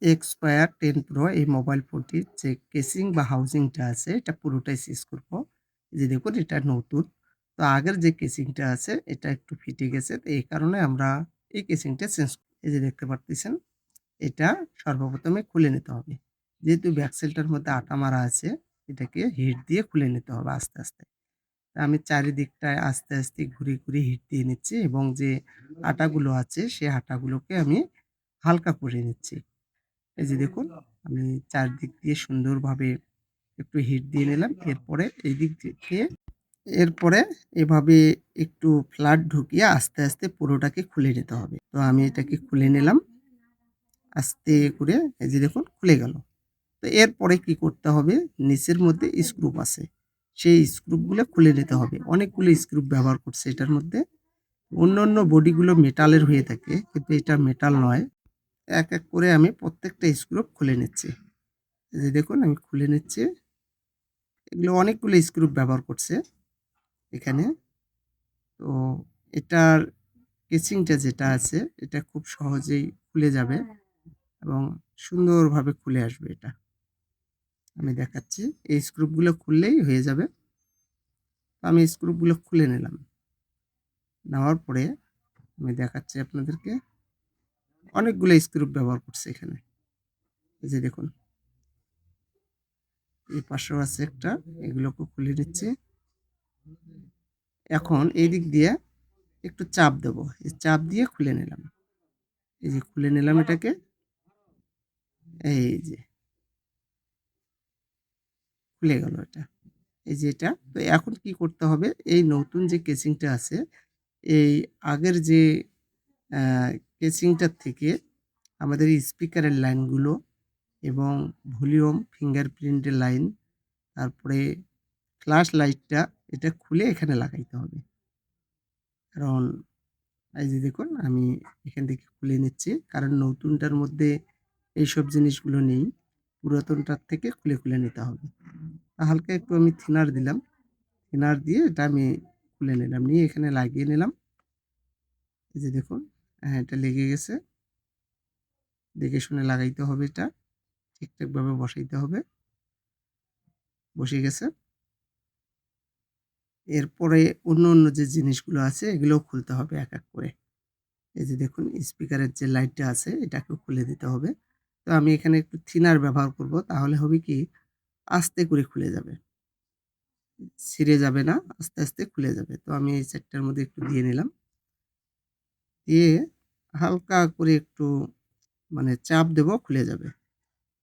Xpair 10 Pro এই mobile ফোনটির যে কেসিং বা হাউজিংটা আছে এটা পুরোটাই চেঞ্জ করব। এই যে দেখুন এটা নতুন। তো আগের যে কেসিংটা আছে এটা একটু ফেটে গেছে। তো এই কারণে আমরা এই কেসিংটা চেঞ্জ এই যে দেখতে পারতেছেন এটা সর্বপ্রথমে খুলে নিতে হবে। যেহেতু ব্যাক সেলটার মধ্যে আটা মারা আছে এটাকে হিট দিয়ে খুলে নিতে হবে আস্তে, আস্তে। আমি চারিদিকটায় আস্তে, আস্তে ঘুরে, ঘুরে হিট দিয়ে নিচ্ছি এবং যে আটাগুলো আছে সেই আটাগুলোকে আমি হালকা করে নিচ্ছি। এই যে দেখুন আমি চারদিক দিয়ে সুন্দরভাবে একটু হিট দিয়ে নিলাম। এরপরে এইদিক থেকে এরপরে এভাবে একটু ফ্লাট ঢুকিয়ে আস্তে, আস্তে পুরোটাকে খুলে নিতে হবে। তো আমি এটাকে খুলে নিলাম আস্তে করে এই যে দেখুন খুলে গেল। তো এরপরে কি করতে হবে নিচের মধ্যে স্ক্রুপ আছে। সেই স্ক্রুপগুলো খুলে নিতে হবে। অনেকগুলো স্ক্রুপ ব্যবহার করছি এটার মধ্যে। অন্যান্য বডিগুলো মেটালের হয়ে থাকে কিন্তু এটা মেটাল নয়। এক, এক করে আমি প্রত্যেকটা স্ক্রুপ খুলে নিচ্ছি। এই যে দেখুন আমি খুলে নিচ্ছি। এগুলো অনেকগুলো স্ক্রুপ ব্যবহার করছে এখানে। তো এটার কেসিংটা যেটা আছে এটা খুব সহজেই খুলে যাবে এবং সুন্দরভাবে খুলে আসবে এটা। আমি দেখাচ্ছি। এই স্ক্রুপগুলো খুললেই হয়ে যাবে। তো আমি স্ক্রুপগুলো খুলে নিলাম। নেওয়ার পরে আমি দেখাচ্ছি আপনাদেরকে। অনেকগুলো স্ক্রুপ ব্যবহার করছি এখানে। এই যে দেখুন। এই পাশেও আছে একটা। এগুলোকেও খুলে নিচ্ছি। এখন এই দিক দিয়ে একটু চাপ দেব। এই চাপ দিয়ে খুলে নিলাম। এই যে খুলে নিলাম এটাকে। এই যে খুলে গেল এটা। এই যে এটা। তো এখন কি করতে হবে? এই নতুন যে কেসিংটা আছে, এই আগের যে আ কেসিংটার থেকে আমাদের স্পিকারের লাইনগুলো এবং ভলিউম, ফিঙ্গারপ্রিন্টের লাইন, তারপরে ফ্ল্যাশ লাইটটা এটা খুলে এখানে লাগাইতে হবে। কারণ এই যে দেখুন আমি এখান থেকে খুলে নিচ্ছি। কারণ নতুনটার মধ্যে এইসব জিনিসগুলো নেই। পুরাতনটার থেকে খুলে, খুলে নিতে হবে। হালকা একটু আমি থিনার দিলাম। থিনার দিয়ে এটা আমি খুলে নিলাম। নিয়ে এখানে লাগিয়ে নিলাম। এই যে দেখুন, হ্যাঁ, এটা লেগে গেছে। দেখে শুনে লাগাইতে হবে এটা। ঠিকঠাকভাবে বসাইতে হবে। বসে গেছে। এরপরে অন্য যে জিনিসগুলো আছে এগুলোও খুলতে হবে এক, এক করে। এই যে দেখুন স্পিকারের যে লাইটটা আছে এটাকেও খুলে দিতে হবে। তো আমি এখানে একটু থিনার ব্যবহার করব। তাহলে হবে কি আস্তে করে খুলে যাবে। ছিঁড়ে যাবে না, আস্তে, আস্তে খুলে যাবে। তো আমি এই সেটটার মধ্যে একটু দিয়ে নিলাম। দিয়ে হালকা করে একটু মানে চাপ দেব খুলে যাবে।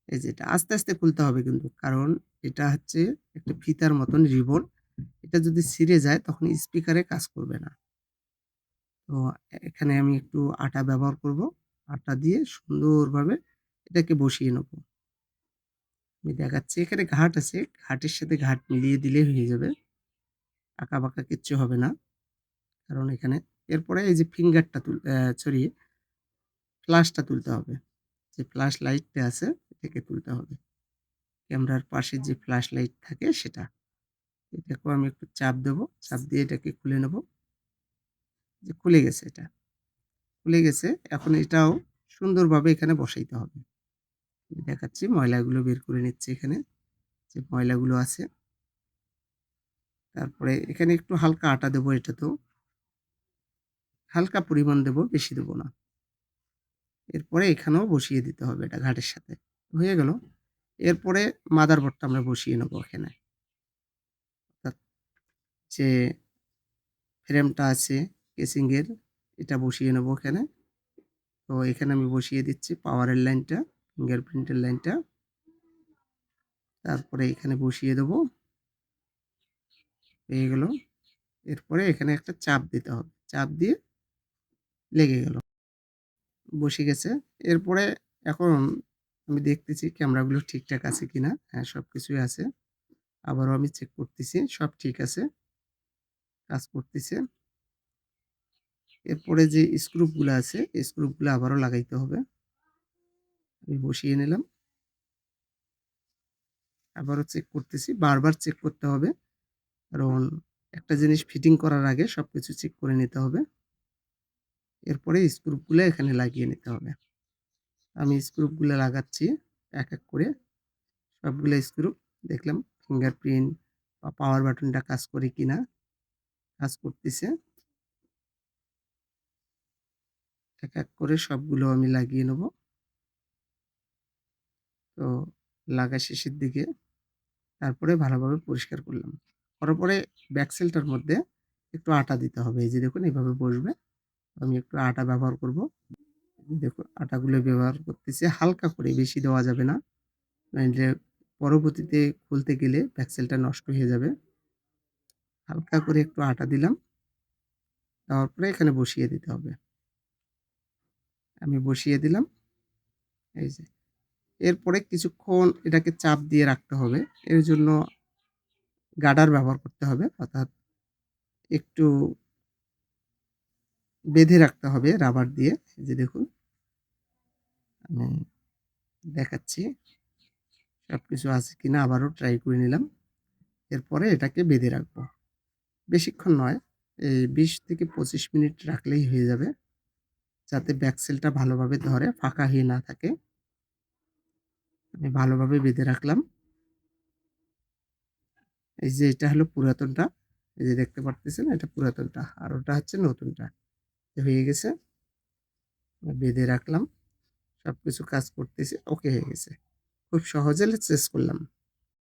এই যে এটা আস্তে, আস্তে খুলতে হবে কিন্তু। কারণ এটা হচ্ছে একটা ফিতার মতন রিবন। এটা যদি ছিঁড়ে যায় তখন স্পিকারে কাজ করবে না। তো এখানে আমি একটু আটা ব্যবহার করব। আটা দিয়ে সুন্দরভাবে এটাকে বসিয়ে নেব। আমি দেখাচ্ছি এখানে ঘাট আছে। ঘাটের সাথে ঘাট মিলিয়ে দিলেই হয়ে যাবে। আঁকা-বাঁকা কিচ্ছু হবে না। কারণ এখানে এরপরে এই যে ফিঙ্গারটা সরি ফ্ল্যাশটা তুলতে হবে। যে ফ্ল্যাশ লাইটটা আছে এটাকে তুলতে হবে। ক্যামেরার পাশে যে ফ্ল্যাশ লাইট থাকে সেটা। এটাকেও আমি একটু চাপ দেব। চাপ দিয়ে এটাকে খুলে নেব। যে খুলে গেছে এটা। খুলে গেছে। এখন এটাও সুন্দরভাবে এখানে বসাইতে হবে। আমি দেখাচ্ছি ময়লাগুলো বের করে নিচ্ছি এখানে। যে ময়লাগুলো আছে। তারপরে এখানে একটু হালকা আটা দেব এটাতেও। হালকা পরিমাণ দেব, বেশি দেব না। এরপরে এখানেও বসিয়ে দিতে হবে এটা ঘাটের সাথে। হয়ে গেল। এরপরে মাদারবোর্ডটা আমরা বসিয়ে নেব এখানে। অর্থাৎ যে ফ্রেমটা আছে কেসিং এর এটা বসিয়ে নেব এখানে। তো এখানে আমি বসিয়ে দিচ্ছি পাওয়ারের লাইনটা, ফিঙ্গারপ্রিন্টের লাইনটা। তারপরে এখানে বসিয়ে দেব। হয়ে গেল। এরপরে এখানে একটা চাপ দিতে হবে। চাপ দিয়ে লেগে গেল। বসে গেছে। এরপরে এখন আমি দেখতেছি ক্যামেরাগুলো ঠিকঠাক আছে কিনা। হ্যাঁ, সবকিছুই আছে। আবারও আমি চেক করতেছি। সব ঠিক আছে। কাজ করতেছে। এরপরে যে স্ক্রুপগুলো আছে, এই স্ক্রুপগুলো আবারও লাগাইতে হবে। আমি বসিয়ে নিলাম। আবারও চেক করতেছি। বারবার চেক করতে হবে। কারণ একটা জিনিস ফিটিং করার আগে সবকিছু চেক করে নিতে হবে। এরপরে স্ক্রুপগুলো এখানে লাগিয়ে নিতে হবে। আমি স্ক্রুগুলো লাগাচ্ছি এক, এক করে। সবগুলো স্ক্রু দেখলাম ফিঙ্গারপ্রিন্ট বা পাওয়ার বাটনটা কাজ করে কিনা। কাজ করতেছে। এক, এক করে সবগুলো আমি লাগিয়ে নেব। তো লাগা শেষের দিকে তারপরে ভালোভাবে পরিষ্কার করলাম। করার পরে ব্যাকসেলটার মধ্যে একটু আটা দিতে হবে। এই যে দেখুন এভাবে বসবে। আমি একটু আটা ব্যবহার করব। দেখুন আটাগুলো ব্যবহার করতেছি হালকা করে, বেশি দেওয়া যাবে না। নাইলে পরবর্তীতে খুলতে গেলে ব্যাকসেলটা নষ্ট হয়ে যাবে। হালকা করে একটু আটা দিলাম। দেওয়ার পরে এখানে বসিয়ে দিতে হবে। আমি বসিয়ে দিলাম। এই যে। এরপরে কিছুক্ষণ এটাকে চাপ দিয়ে রাখতে হবে। এর জন্য গার্ডার ব্যবহার করতে হবে। অর্থাৎ একটু বেঁধে রাখতে হবে রাবার দিয়ে। এই যে দেখুন আমি দেখাচ্ছি সবকিছু আছে কিনা আবারও ট্রাই করে নিলাম। এরপরে এটাকে বেঁধে রাখবো। বেশিক্ষণ নয়, এই ২০ থেকে ২৫ মিনিট রাখলেই হয়ে যাবে। যাতে ব্যাকসেলটা ভালোভাবে ধরে, ফাঁকা হয়ে না থাকে। আমি ভালোভাবে বেঁধে রাখলাম। এই যে এটা হলো পুরাতনটা। এই যে দেখতে পারতেছেন এটা পুরাতনটা। আর ওটা হচ্ছে নতুনটা। হয়ে গেছে। বেঁধে রাখলাম। সবকিছু কাজ করতেছে। ওকে হয়ে গেছে। খুব সহজে শেষ করলাম।